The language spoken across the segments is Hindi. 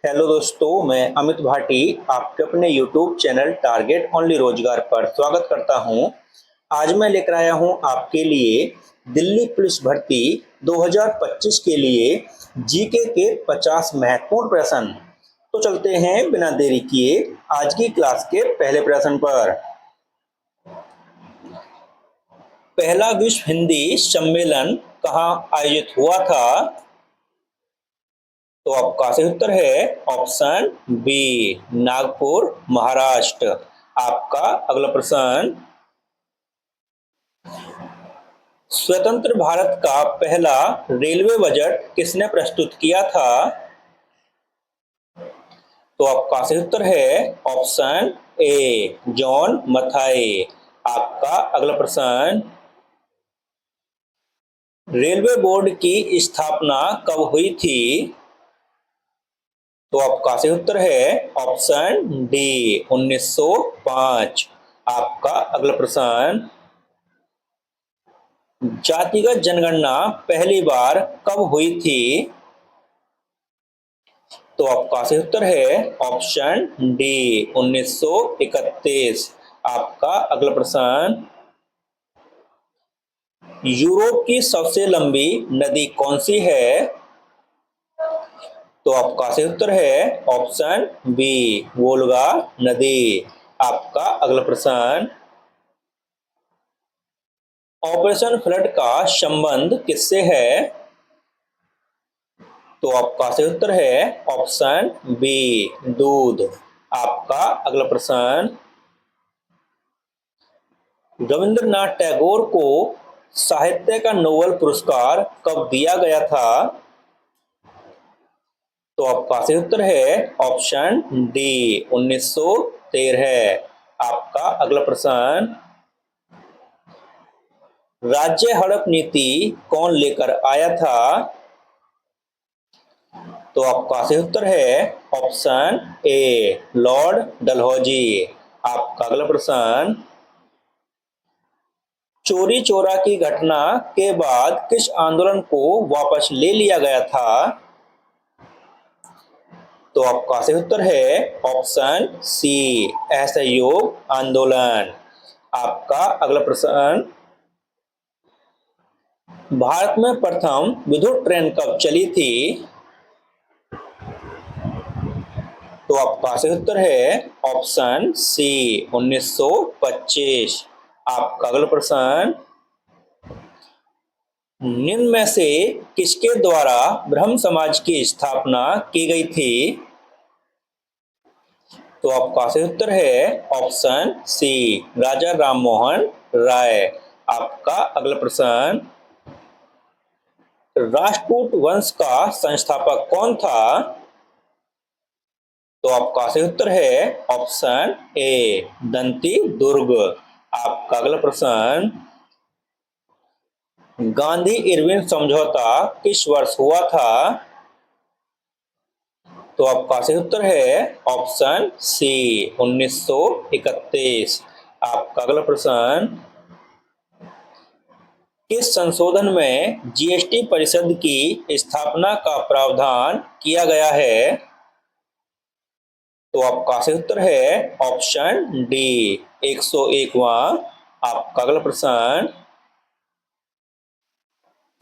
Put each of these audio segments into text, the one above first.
हेलो दोस्तों, मैं अमित भाटी आपके अपने YouTube चैनल टारगेट ओनली रोजगार पर स्वागत करता हूं। आज मैं लेकर आया हूं आपके लिए दिल्ली पुलिस भर्ती 2025 के लिए जीके के 50 महत्वपूर्ण प्रश्न। तो चलते हैं बिना देरी किए आज की क्लास के पहले प्रश्न पर। पहला विश्व हिंदी सम्मेलन कहाँ आयोजित हुआ था? तो आपका सही उत्तर है ऑप्शन बी, नागपुर, महाराष्ट्र। आपका अगला प्रश्न, स्वतंत्र भारत का पहला रेलवे बजट किसने प्रस्तुत किया था? तो आपका सही उत्तर है ऑप्शन ए, जॉन मथाई। आपका अगला प्रश्न, रेलवे बोर्ड की स्थापना कब हुई थी? तो आपका सही उत्तर है ऑप्शन डी, 1905। आपका अगला प्रश्न, जातिगत जनगणना पहली बार कब हुई थी? तो आपका सही उत्तर है ऑप्शन डी, 1931। आपका अगला प्रश्न, यूरोप की सबसे लंबी नदी कौन सी है? तो आपका सही उत्तर है ऑप्शन बी, वोल्गा नदी। आपका अगला प्रश्न, ऑपरेशन फ्लड का संबंध किससे है? तो आपका सही उत्तर है ऑप्शन बी, दूध। आपका अगला प्रश्न, रविंद्रनाथ टैगोर को साहित्य का नोबेल पुरस्कार कब दिया गया था? तो आपका सही उत्तर है ऑप्शन डी, 1913। आपका अगला प्रश्न, राज्य हड़प नीति कौन लेकर आया था? तो आपका सही उत्तर है ऑप्शन ए, लॉर्ड डलहौजी। आपका अगला प्रश्न, चोरी चोरा की घटना के बाद किस आंदोलन को वापस ले लिया गया था? तो आपका सही उत्तर है ऑप्शन सी, असहयोग आंदोलन। आपका अगला प्रश्न, भारत में प्रथम विद्युत ट्रेन कब चली थी? तो आपका सही उत्तर है ऑप्शन सी, 1925। आपका अगला प्रश्न, निम्न में से किसके द्वारा ब्रह्म समाज की स्थापना की गई थी? तो आपका सही उत्तर है ऑप्शन सी, राजा राममोहन राय। आपका अगला प्रश्न, राष्ट्रकूट वंश का संस्थापक कौन था? तो आपका सही उत्तर है ऑप्शन ए, दंती दुर्ग। आपका अगला प्रश्न, गांधी इरविन समझौता किस वर्ष हुआ था? तो आपका सही उत्तर है ऑप्शन सी, 1931। आपका अगला प्रश्न, किस संशोधन में जीएसटी परिषद की स्थापना का प्रावधान किया गया है? तो आपका सही उत्तर है ऑप्शन डी, 101वां। आपका अगला प्रश्न,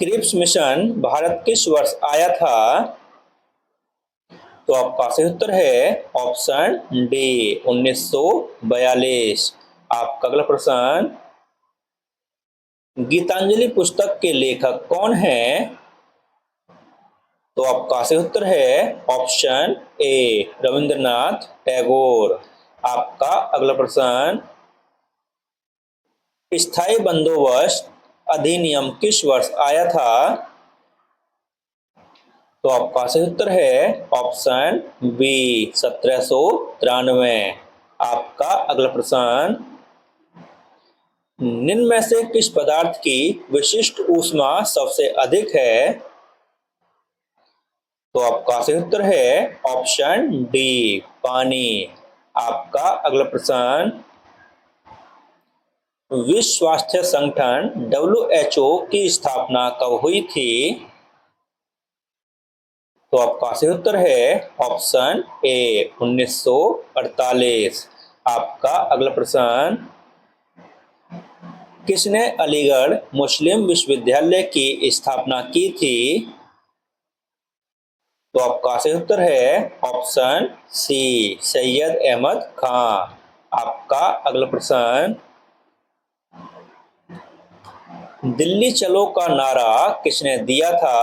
क्रिप्स मिशन भारत किस वर्ष आया था? तो आपका सही उत्तर है ऑप्शन डी, 1942। आपका अगला प्रश्न, गीतांजलि पुस्तक के लेखक कौन हैं? तो आपका सही उत्तर है ऑप्शन ए, रविंद्रनाथ टैगोर। आपका अगला प्रश्न, स्थायी बंदोबस्त अधिनियम किस वर्ष आया था? तो आपका सही उत्तर है ऑप्शन बी, 1793। आपका अगला प्रश्न, निम्न में से किस पदार्थ की विशिष्ट ऊष्मा सबसे अधिक है? तो आपका सही उत्तर है ऑप्शन डी, पानी। आपका अगला प्रश्न, विश्व स्वास्थ्य संगठन WHO की स्थापना कब हुई थी? तो आपका सही उत्तर है ऑप्शन ए 1948। आपका अगला प्रश्न, किसने अलीगढ़ मुस्लिम विश्वविद्यालय की स्थापना की थी? तो आपका सही उत्तर है ऑप्शन सी सैयद अहमद खान। आपका अगला प्रश्न, दिल्ली चलो का नारा किसने दिया था?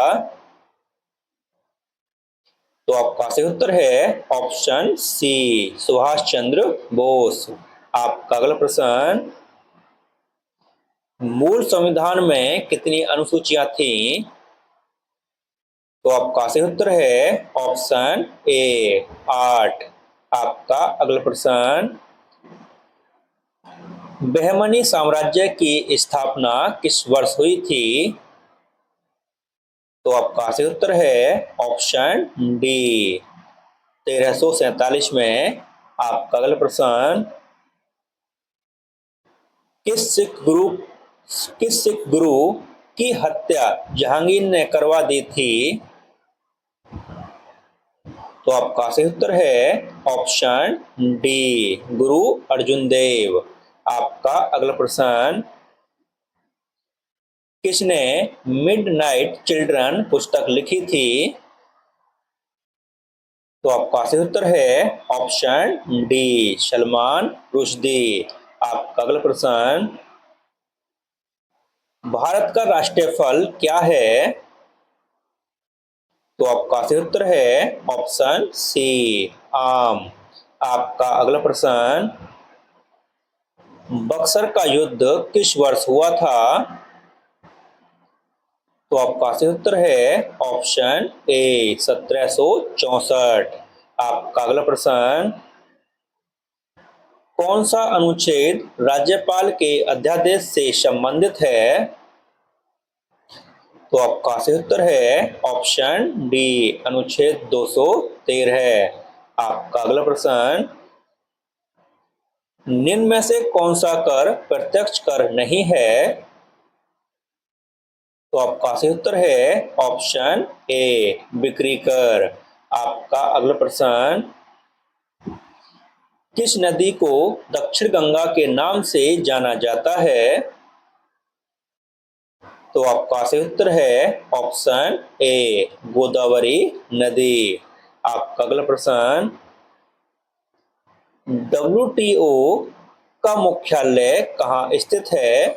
तो आपका सही उत्तर है ऑप्शन सी सुभाष चंद्र बोस। आपका अगला प्रश्न, मूल संविधान में कितनी अनुसूचियां थीं? तो आपका सही उत्तर है ऑप्शन ए 8। आपका अगला प्रश्न, बहमनी साम्राज्य की स्थापना किस वर्ष हुई थी? तो आपका सही उत्तर है ऑप्शन डी 1347 में। आपका अगला प्रश्न, किस सिख गुरु किस सिख गुरु की हत्या जहांगीर ने करवा दी थी? तो आपका सही उत्तर है ऑप्शन डी गुरु अर्जुन देव। आपका अगला प्रश्न, किसने मिडनाइट चिल्ड्रन पुस्तक लिखी थी? तो आपका सही उत्तर है ऑप्शन डी सलमान रुश्दी। आपका अगला प्रश्न, भारत का राष्ट्रीय फल क्या है? तो आपका सही उत्तर है ऑप्शन सी आम। आपका अगला प्रश्न, बक्सर का युद्ध किस वर्ष हुआ था? तो आपका सही उत्तर है ऑप्शन ए 1764। आपका अगला प्रश्न, कौन सा अनुच्छेद राज्यपाल के अध्यादेश से संबंधित है? तो आपका सही उत्तर है ऑप्शन डी अनुच्छेद 213। आपका अगला प्रश्न, निम्न में से कौन सा कर प्रत्यक्ष कर नहीं है? तो आपका सही उत्तर है ऑप्शन ए बिक्री कर। आपका अगला प्रश्न, किस नदी को दक्षिण गंगा के नाम से जाना जाता है? तो आपका सही उत्तर है ऑप्शन ए गोदावरी नदी। आपका अगला प्रश्न, WTO का मुख्यालय कहाँ स्थित है?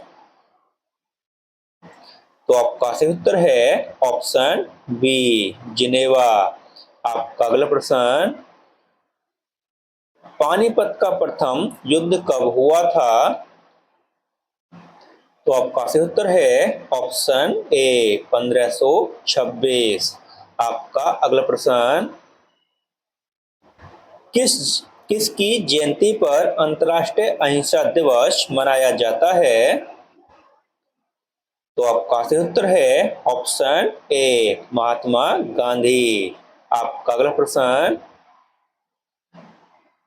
तो आपका सही उत्तर है ऑप्शन बी जिनेवा। आपका अगला प्रश्न, पानीपत का प्रथम युद्ध कब हुआ था? तो आपका सही उत्तर है ऑप्शन ए 1526। आपका अगला प्रश्न, किस किसकी जयंती पर अंतर्राष्ट्रीय अहिंसा दिवस मनाया जाता है? तो आपका सही उत्तर है ऑप्शन ए महात्मा गांधी। आपका अगला प्रश्न,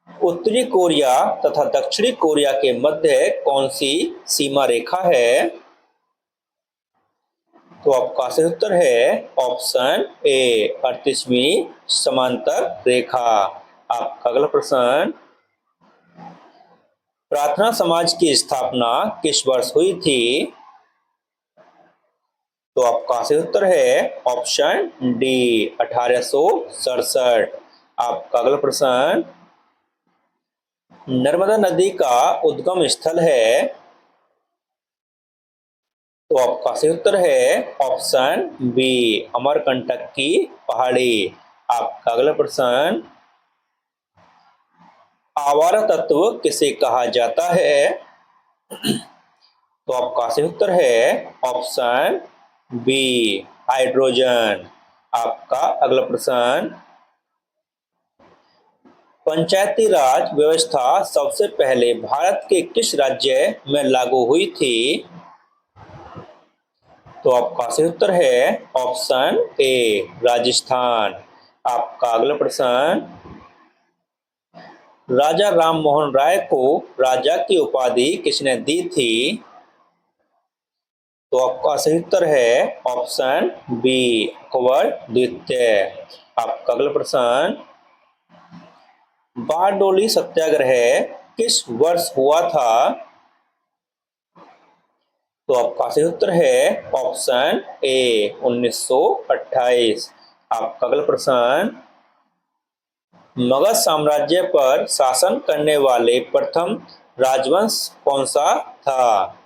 उत्तरी कोरिया तथा दक्षिणी कोरिया के मध्य कौन सी सीमा रेखा है? तो आपका सही उत्तर है ऑप्शन ए 38वीं समांतर रेखा। आपका अगला प्रश्न, प्रार्थना समाज की स्थापना किस वर्ष हुई थी? तो आपका सही उत्तर है ऑप्शन डी 1867। आपका अगला प्रश्न, नर्मदा नदी का उद्गम स्थल है? तो आपका सही उत्तर है ऑप्शन बी अमरकंटक की पहाड़ी। आपका अगला प्रश्न, आवारा तत्व किसे कहा जाता है? तो आपका सही उत्तर है ऑप्शन बी हाइड्रोजन। आपका अगला प्रश्न, पंचायती राज व्यवस्था सबसे पहले भारत के किस राज्य में लागू हुई थी? तो आपका सही उत्तर है ऑप्शन ए राजस्थान। आपका अगला प्रश्न, राजा राम मोहन राय को राजा की उपाधि किसने दी थी? तो आपका सही उत्तर है ऑप्शन बी, अकबर द्वितीय। आपका अगला प्रश्न, बारडोली सत्याग्रह किस वर्ष हुआ था? तो आपका सही उत्तर है ऑप्शन ए, 1928। आपका अगला प्रश्न, मगध साम्राज्य पर शासन करने वाले प्रथम राजवंश कौन सा था?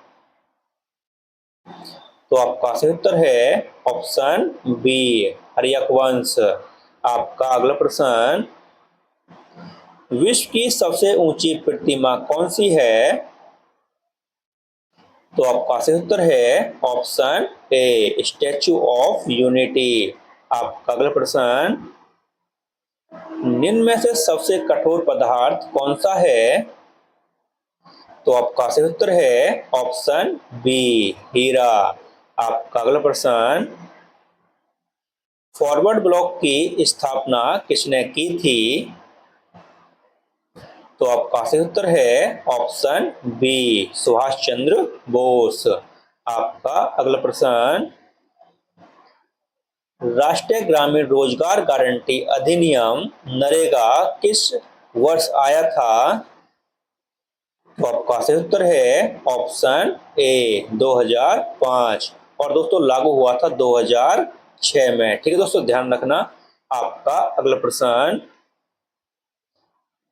तो आपका सही उत्तर है ऑप्शन बी, हर्यक वंश। आपका अगला प्रश्न, विश्व की सबसे ऊंची प्रतिमा कौन सी है? तो आपका सही उत्तर है option A, statue of unity. आपका अगला प्रश्न, निम्न में से सबसे कठोर पदार्थ कौन सा है? तो आपका सही उत्तर है ऑप्शन बी, हीरा। आपका अगला प्रश्न, फॉरवर्ड ब्लॉक की स्थापना किसने की थी? तो आपका सही उत्तर है ऑप्शन बी, सुभाष चंद्र बोस। आपका अगला प्रश्न, राष्ट्रीय ग्रामीण रोजगार गारंटी अधिनियम नरेगा किस वर्ष आया था? तो आपका सही उत्तर है ऑप्शन ए, 2005। और दोस्तों लागू हुआ था 2006 में। ठीक है दोस्तों, ध्यान रखना। आपका अगला प्रश्न,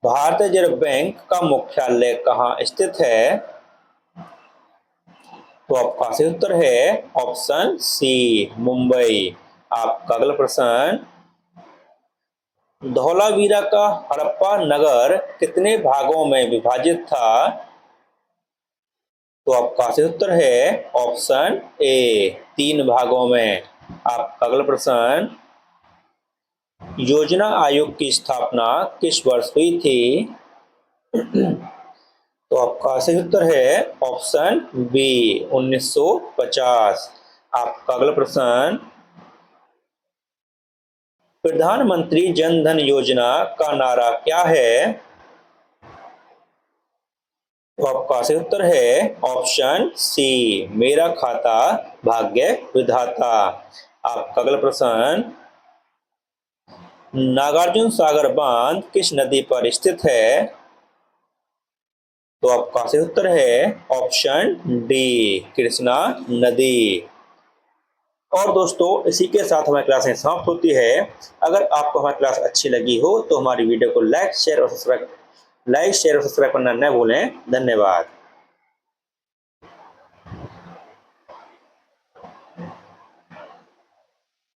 भारतीय रिजर्व बैंक का मुख्यालय कहाँ स्थित है? तो आपका सही उत्तर है ऑप्शन सी, मुंबई। आपका अगला प्रश्न, धौलावीरा का हड़प्पा नगर कितने भागों में विभाजित था? तो आपका सही उत्तर है ऑप्शन ए, 3 भागों में। आपका अगला प्रश्न, योजना आयोग की स्थापना किस वर्ष हुई थी? तो आपका सही उत्तर है ऑप्शन बी, 1950। आपका अगला प्रश्न, प्रधानमंत्री जन धन योजना का नारा क्या है? तो आपका सही उत्तर है ऑप्शन सी, मेरा खाता भाग्य विधाता। आपका अगला प्रश्न, नागार्जुन सागर बांध किस नदी पर स्थित है? तो आपका सही उत्तर है ऑप्शन डी, कृष्णा नदी। और दोस्तों इसी के साथ हमारी क्लास समाप्त होती है। अगर आपको हमारी क्लास अच्छी लगी हो तो हमारी वीडियो को लाइक शेयर और सब्सक्राइब करना न भूलें। धन्यवाद।